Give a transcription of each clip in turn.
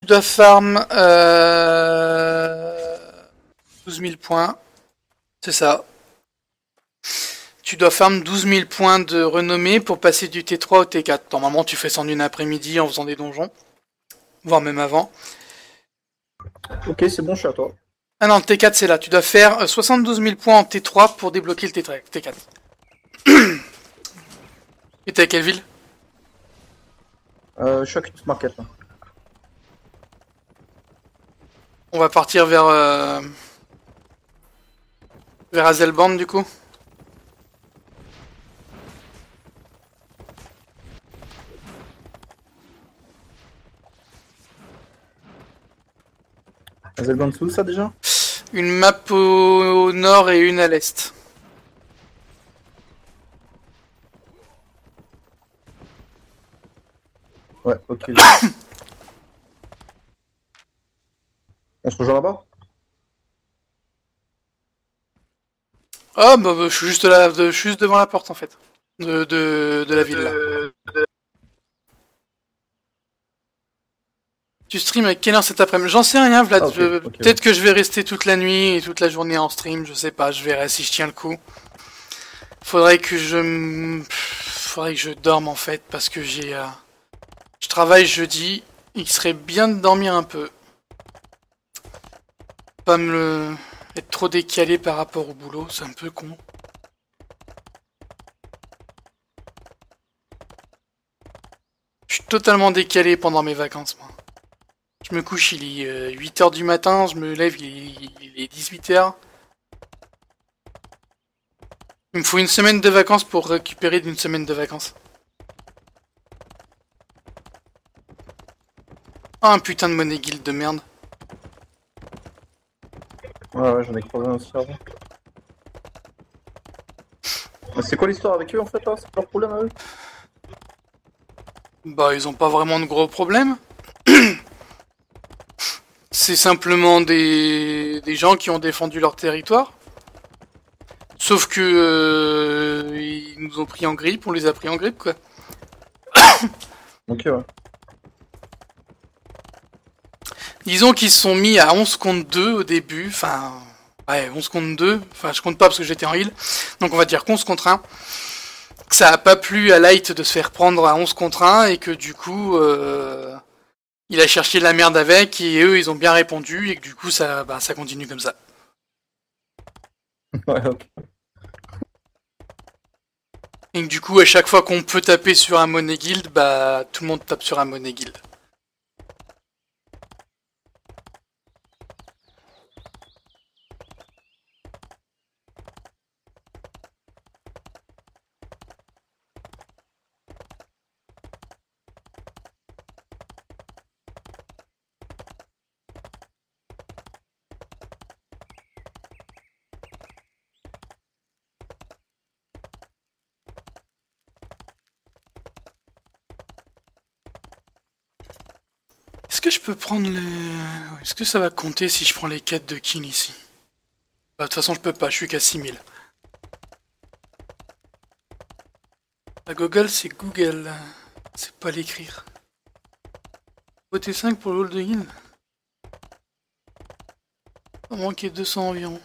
dois farm 12 000 points. C'est ça. Tu dois farm 12 000 points de renommée pour passer du T3 au T4. Normalement, tu fais ça en une après-midi en faisant des donjons. Voire même avant. Ok, c'est bon, je suis à toi. Ah non, le T4 c'est là. Tu dois faire 72 000 points en T3 pour débloquer le T4. Et t'es à quelle ville? Je suis à Queen's Market là. On va partir vers Hazelband du coup. Hazelband, c'est où ça déjà? Une map au nord et une à l'est. Ouais, ok. On se rejoint là-bas? Oh bah, je suis juste là, je suis juste devant la porte en fait. De la ville là. Tu stream à quelle heure cet après-midi? J'en sais rien, Vlad. Ah, ok, ok, Peut-être que je vais rester toute la nuit et toute la journée en stream, je sais pas, je verrai si je tiens le coup. Faudrait que je dorme en fait, parce que je travaille jeudi, il serait bien de dormir un peu. Pas être trop décalé par rapport au boulot, c'est un peu con. Je suis totalement décalé pendant mes vacances, moi. Je me couche, il est 8h du matin, je me lève, il est 18h. Il me faut une semaine de vacances pour récupérer d'une semaine de vacances. Ah, un putain de monnaie guild de merde. Ouais, j'en ai croisé un aussi avant. Mais c'est quoi l'histoire avec eux en fait là? C'est pas leur problème à eux? Bah, ils ont pas vraiment de gros problèmes. C'est simplement des gens qui ont défendu leur territoire. Sauf que ils nous ont pris en grippe, on les a pris en grippe quoi. Ok, ouais. Disons qu'ils se sont mis à 11 contre 2 au début, enfin... Ouais, 11 contre 2, enfin je compte pas parce que j'étais en heal, donc on va dire 11 contre 1. Que ça a pas plu à Light de se faire prendre à 11 contre 1 et que du coup... il a cherché de la merde avec et eux ils ont bien répondu et que du coup ça continue comme ça. Ouais, ok. Et que du coup à chaque fois qu'on peut taper sur un Money Guild, bah tout le monde tape sur un Money Guild. Est-ce que je peux prendre les... Est-ce que ça va compter si je prends les quêtes de King ici? Bah, de toute façon je peux pas, je suis qu'à 6000. La Google c'est Google, c'est pas l'écrire. Voter 5 pour le hall de heal. Il va manquer 200 environ.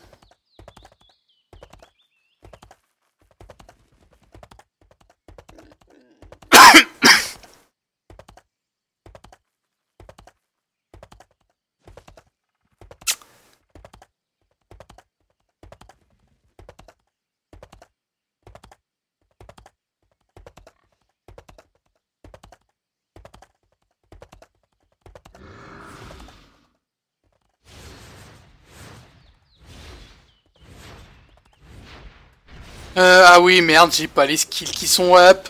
Ah oui, merde, j'ai pas les skills qui sont up.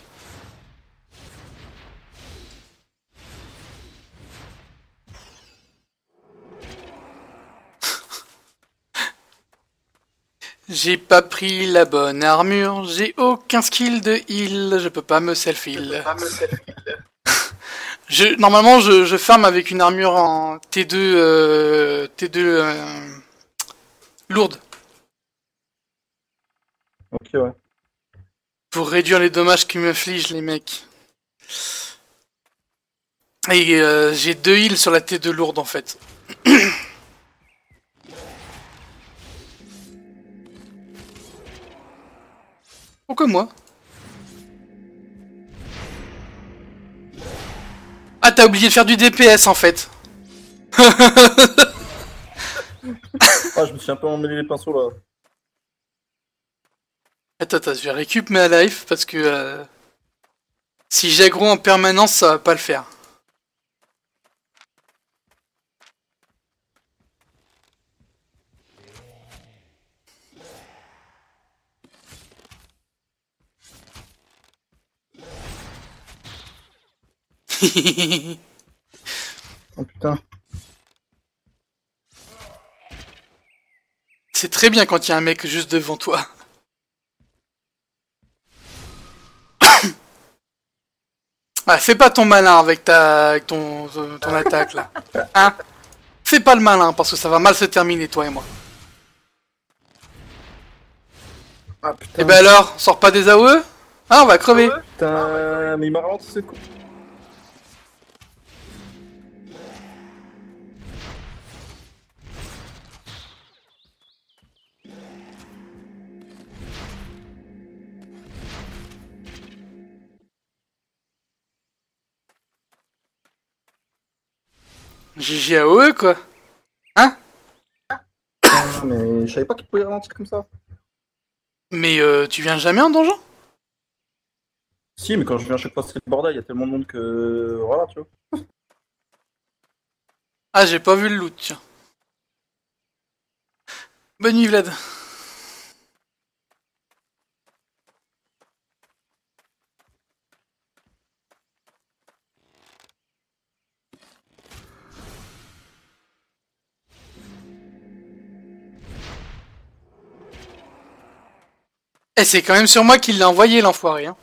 J'ai pas pris la bonne armure, j'ai aucun skill de heal, je peux pas me self-heal. Normalement, je farm avec une armure en T2 lourde. Ok, ouais. Pour réduire les dommages qu'ils m'infligent, les mecs. Et j'ai 2 heals sur la tête de lourde en fait. Pourquoi moi? Ah, t'as oublié de faire du DPS en fait. Ah, je me suis un peu emmêlé les pinceaux là. Attends, je vais récup ma life parce que si j'aggro en permanence, ça va pas le faire. Oh putain. C'est très bien quand il y a un mec juste devant toi. Ah, fais pas ton malin avec ton attaque là. Hein? Fais pas le malin parce que ça va mal se terminer toi et moi. Ah putain. Et ben alors, sors pas des AOE? Ah, on va crever. Putain, mais il m'a ralenti ce coup. GG AOE quoi. Hein? Putain, mais je savais pas qu'il pouvait ralentir comme ça. Mais tu viens jamais en donjon? Si, mais quand je viens à chaque fois, c'est le bordel, il y a tellement de monde que. Voilà, tu vois. Ah, j'ai pas vu le loot, tiens. Bonne nuit Vlad. Eh, c'est quand même sur moi qu'il l'a envoyé l'enfoiré, hein.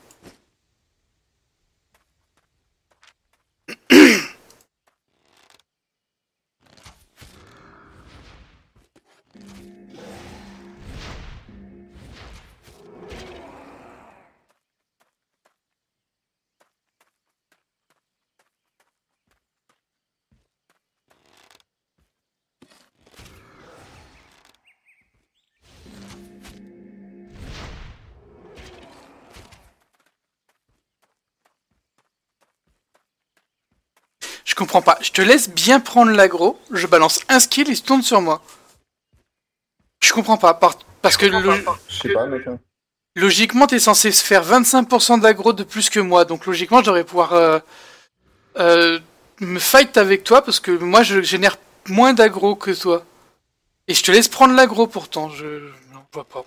Je comprends pas. Je te laisse bien prendre l'aggro, je balance un skill, il se tourne sur moi. Je comprends pas. Parce que Je sais pas, mec. Hein. logiquement, t'es censé se faire 25% d'aggro de plus que moi. Donc logiquement, je devrais pouvoir me fight avec toi parce que moi, je génère moins d'aggro que toi. Et je te laisse prendre l'aggro pourtant. Je n'en vois pas.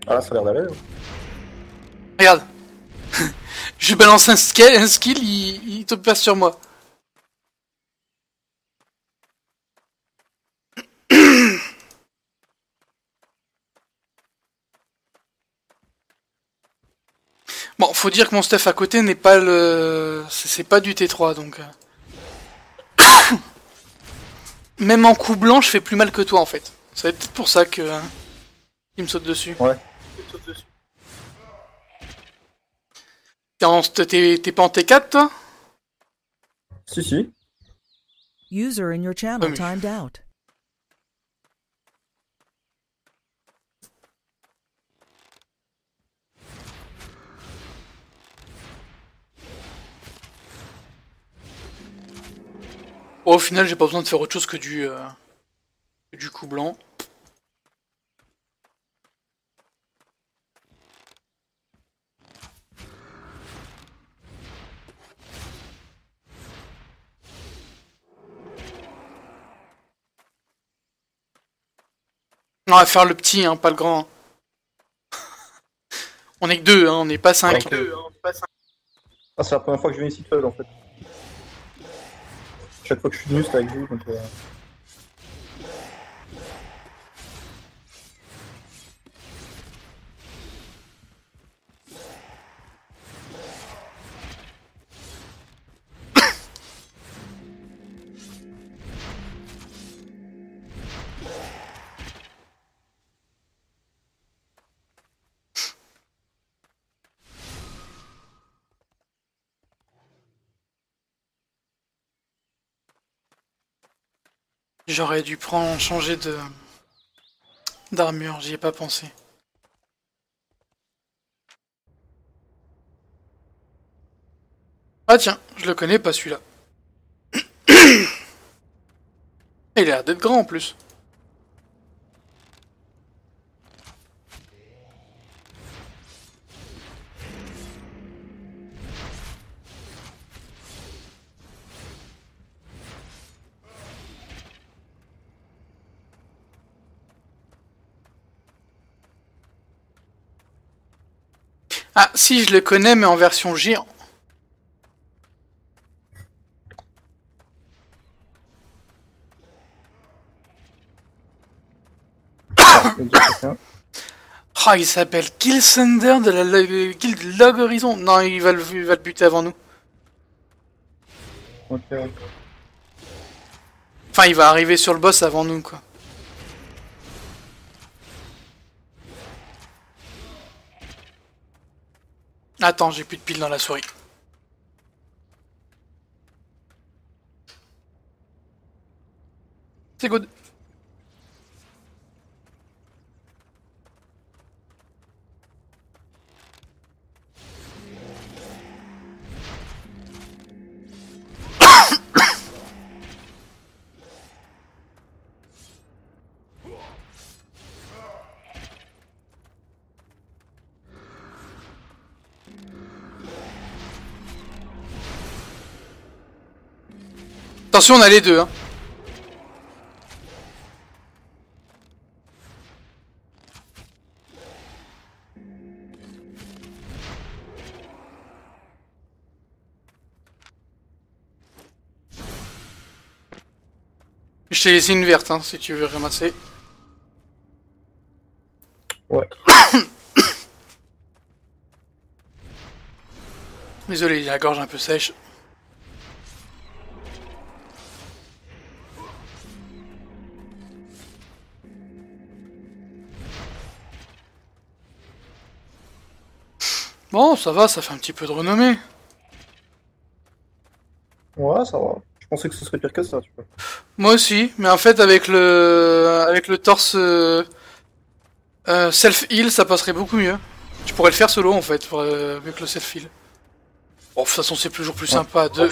Ah, ça a l'air d'aller. Regarde. Je balance un skill, il te passe sur moi. Bon, faut dire que mon stuff à côté n'est pas le... C'est pas du T3, donc... Même en coup blanc, je fais plus mal que toi, en fait. C'est peut-être pour ça que... il me saute dessus. Ouais. T'es pas en T4, toi? Si, si. User in your channel Oui. timed out. Bon, au final, j'ai pas besoin de faire autre chose que du coup blanc. On va faire le petit, hein, pas le grand. On est que deux, hein, on n'est pas 5. Ah, c'est la première fois que je viens ici seul en fait. Chaque fois que je suis venu, c'est avec vous. Donc, J'aurais dû changer d'armure, j'y ai pas pensé. Ah tiens, je le connais pas celui-là. Il a l'air d'être grand en plus. Ah si, je le connais mais en version géant. Oh, il s'appelle Kill Thunder de la guilde Log Horizon. Non, il va le buter avant nous. Ok. Enfin, il va arriver sur le boss avant nous, quoi. Attends, j'ai plus de piles dans la souris. C'est good. Attention, on a les deux, hein. Je t'ai laissé une verte, hein, si tu veux ramasser. Ouais. Désolé, j'ai la gorge un peu sèche. Bon, ça va, ça fait un petit peu de renommée. Ouais, ça va. Je pensais que ce serait pire que ça, tu vois. Moi aussi, mais en fait avec le torse self-heal, ça passerait beaucoup mieux. Tu pourrais le faire solo en fait, avec le self-heal. Bon, de toute façon, c'est toujours plus sympa à deux.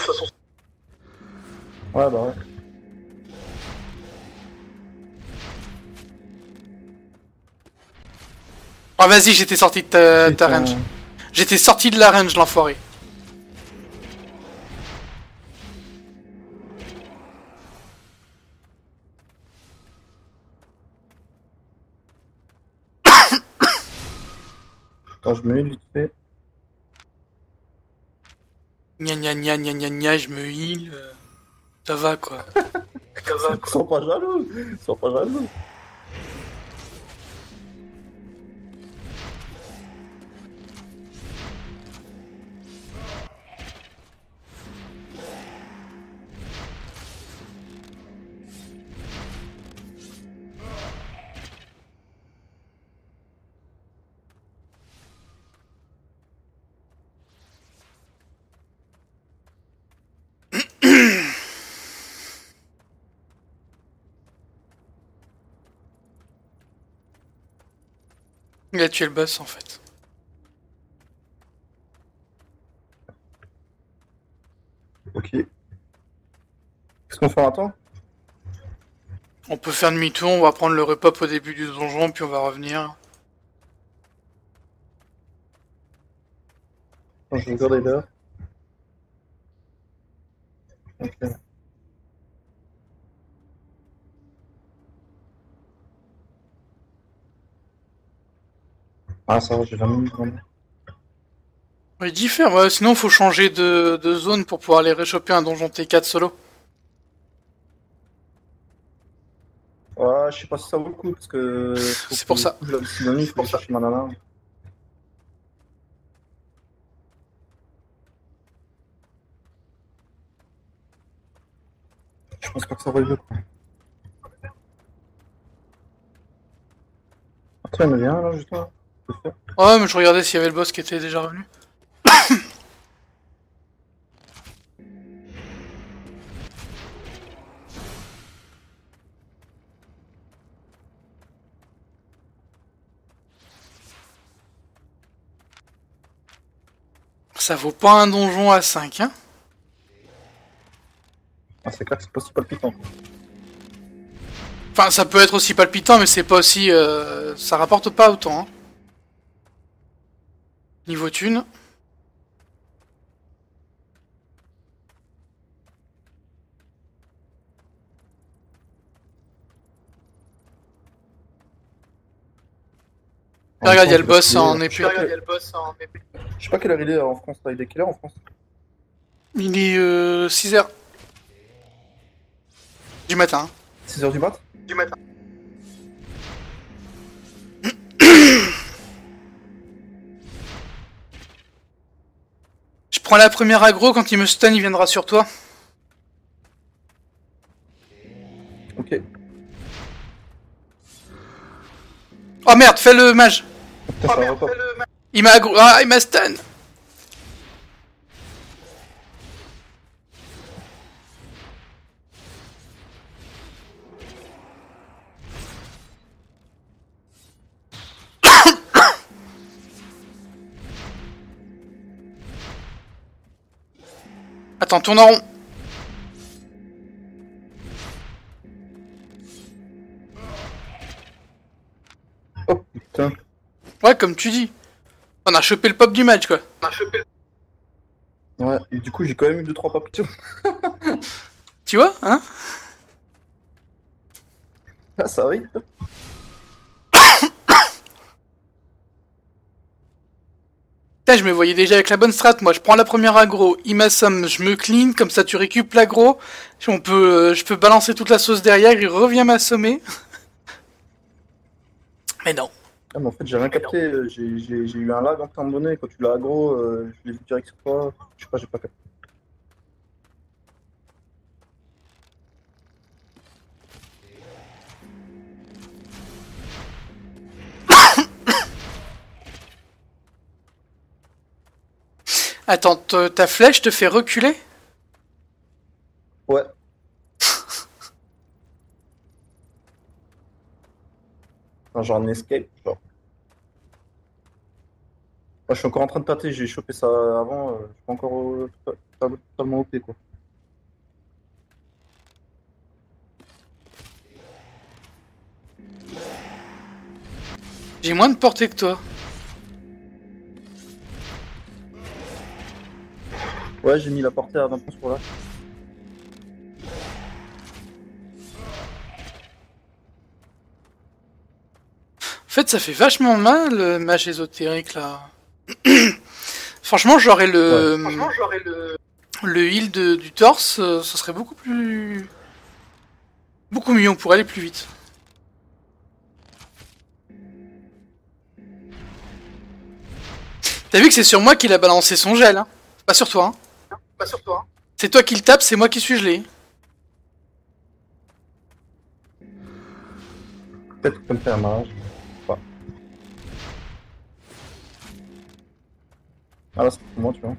Ouais, bah ouais. Ah vas-y, j'étais sorti de ta range. J'étais sorti de la range, l'enfoiré. Attends, je me mets vite fait. Gna gna gna gna gna gna, je me heal. Ça va quoi. Ça va quoi. Sois pas jaloux. Sois pas jaloux. Il a tué le boss en fait. Ok. Qu'est-ce qu'on fait maintenant? On peut faire demi-tour, on va prendre le repop au début du donjon, puis on va revenir. Je vais regarder l'heure. Ok. Ah, ça va, j'ai 20 minutes vraiment. Oui, diffère, ouais, sinon faut changer de zone pour pouvoir aller réchoper un donjon T4 solo. Ouais, je sais pas si ça vaut le coup parce que. C'est pour ça. Il faut chercher ma nana. Je pense pas que ça vaut le coup. Attends, il me vient là, justement. Ouais, mais je regardais s'il y avait le boss qui était déjà revenu. Ça vaut pas un donjon à 5, hein. Ah, c'est clair que c'est pas si palpitant. Enfin, ça peut être aussi palpitant, mais c'est pas aussi... ça rapporte pas autant, hein. Niveau thune. Regarde, il y a le boss en épée. Je sais pas quelle heure il est en France. Il est quelle heure en France? Il est 6h. Du matin. 6h du mat? Je prends la première aggro, quand il me stun, il viendra sur toi. Ok. Oh merde, fais le mage. Putain, ça va pas. Il m'a aggro... Ah, il m'a stun. Attends, tourne en rond. Oh putain. Ouais, comme tu dis. On a chopé le pop du match, quoi. Ouais, et du coup j'ai quand même eu 2-3 papillons. Tu vois, hein? Ah, ça arrive. Putain, je me voyais déjà avec la bonne strat, moi. Je prends la première aggro, il m'assomme, je me clean, comme ça tu récupères l'aggro. Je peux balancer toute la sauce derrière, il revient m'assommer. Mais non. Ah, mais en fait j'ai rien capté, j'ai eu un lag en temps donné, quand tu l'as aggro, je l'ai vu direct sur toi, je sais pas, j'ai pas capté. Attends, ta flèche te fait reculer? Ouais. Enfin, genre un escape, genre. Moi, je suis encore en train de tâter, j'ai chopé ça avant, je suis pas encore totalement OP quoi. J'ai moins de portée que toi. Ouais, j'ai mis la portée à 20 points sur là. En fait, ça fait vachement mal, le mage ésotérique, là. Franchement, j'aurais le... Le heal du torse, ça serait beaucoup plus... Beaucoup mieux, on pourrait aller plus vite. T'as vu que c'est sur moi qu'il a balancé son gel, hein? Pas sur toi, hein? C'est toi qui le tapes, c'est moi qui suis gelé. Peut-être que ça me fait un mariage. Enfin. Ah là, c'est pour moi, tu vois.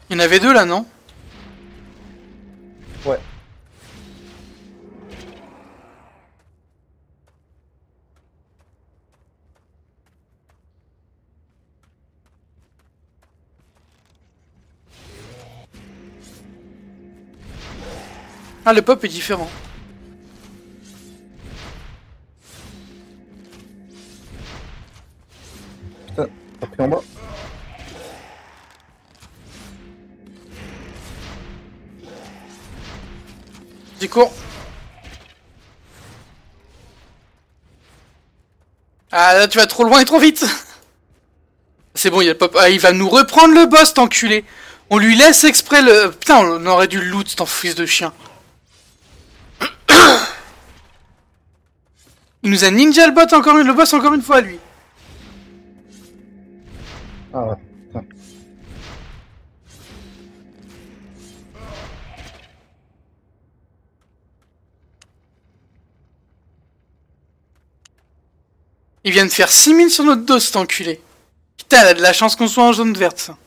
Il y en avait deux, là, non? Ouais. Ah, le pop est différent. Putain, t'as pris en bas. J'y cours. Ah, là, tu vas trop loin et trop vite. C'est bon, il y a le pop. Ah, il va nous reprendre le boss, cet enculé. On lui laisse exprès le... Putain, on aurait dû le loot, cet fils de chien. Il nous a ninja le boss encore une fois, lui. Ah ouais, putain. Il vient de faire 6000 sur notre dos, cet enculé. Putain, elle a de la chance qu'on soit en zone verte, ça.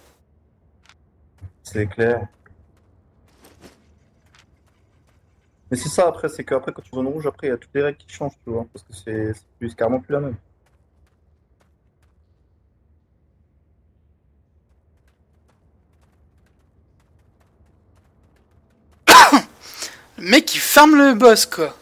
C'est clair. Mais c'est ça après, c'est qu'après quand tu vas en rouge, après il y a toutes les règles qui changent, tu vois. Parce que c'est carrément plus la même. Le mec, il farme le boss, quoi.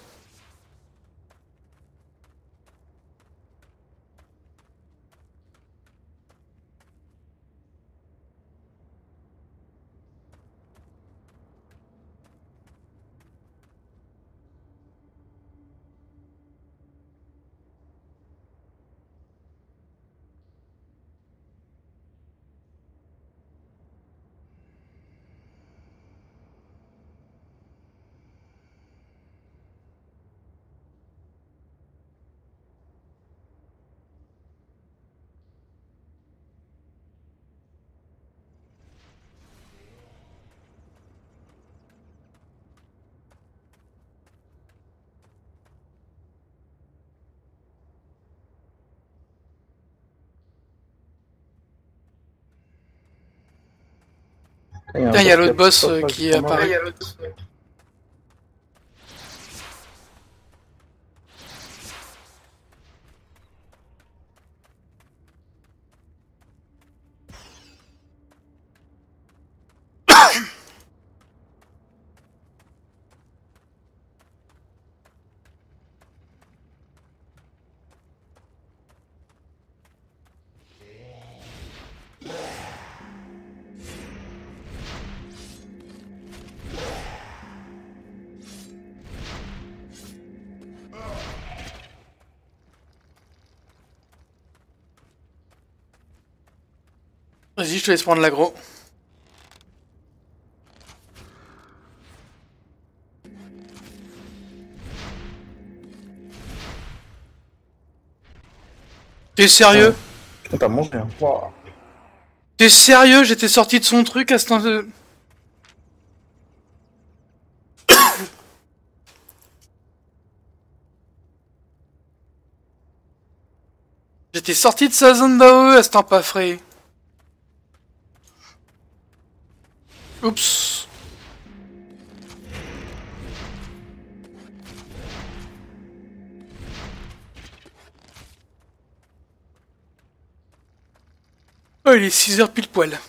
Putain, il y a l'autre boss qui apparaît. Vas-y, je te laisse prendre l'aggro. T'es sérieux? Putain, t'as mangé, hein. Wow. T'es sérieux? J'étais sorti de son truc à ce temps de... J'étais sorti de sa zone d'AOE à ce temps pas frais. Oups. Oh, il est 6h pile poil.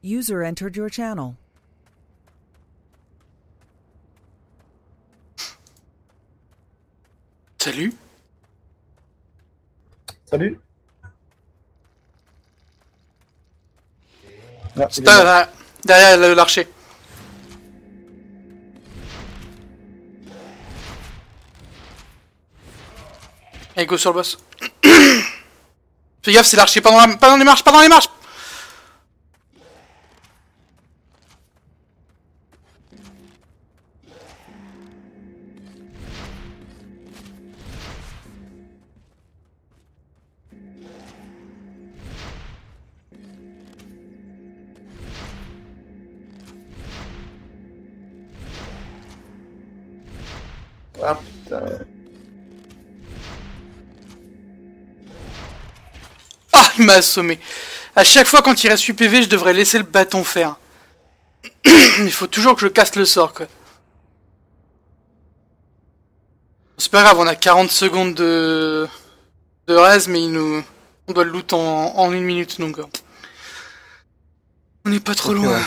User entered your channel. Salut. Salut. Ah, C'est pas derrière l'archer. Allez, go sur le boss. Fais gaffe, c'est l'archer, pas dans les marches, pas dans les marches. Ah putain. Ah, il m'a assommé. À chaque fois quand il reste 8 PV, je devrais laisser le bâton faire. Il faut toujours que je casse le sort, quoi. C'est pas grave, on a 40 secondes de raise, mais on doit le loot en 1 minute, donc on n'est pas trop loin. Ouais.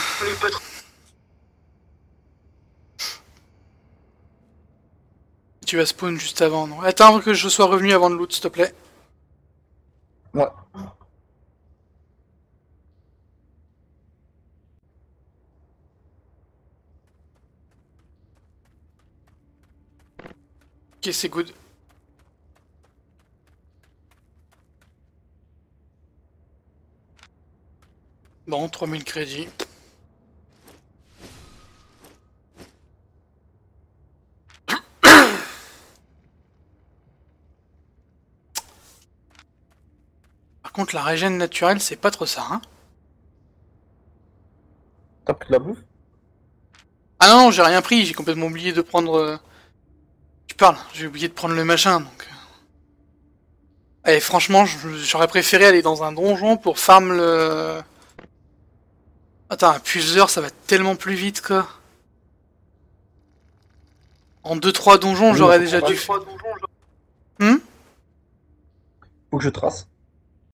Tu vas spawn juste avant, non? Attends que je sois revenu avant de loot, s'il te plaît. Ouais. Ok, c'est good. Bon, 3000 crédits. Par contre, la régène naturelle, c'est pas trop ça, hein. T'as pris de la bouffe? Ah non, j'ai rien pris, j'ai complètement oublié de prendre... Tu parles, j'ai oublié de prendre le machin, donc... Eh, franchement, j'aurais préféré aller dans un donjon pour farm le... Attends, un puzzeur, ça va tellement plus vite, quoi. En 2-3 donjons, Oui, j'aurais faut déjà qu'on dû... fasse. Hmm? Faut que je trace.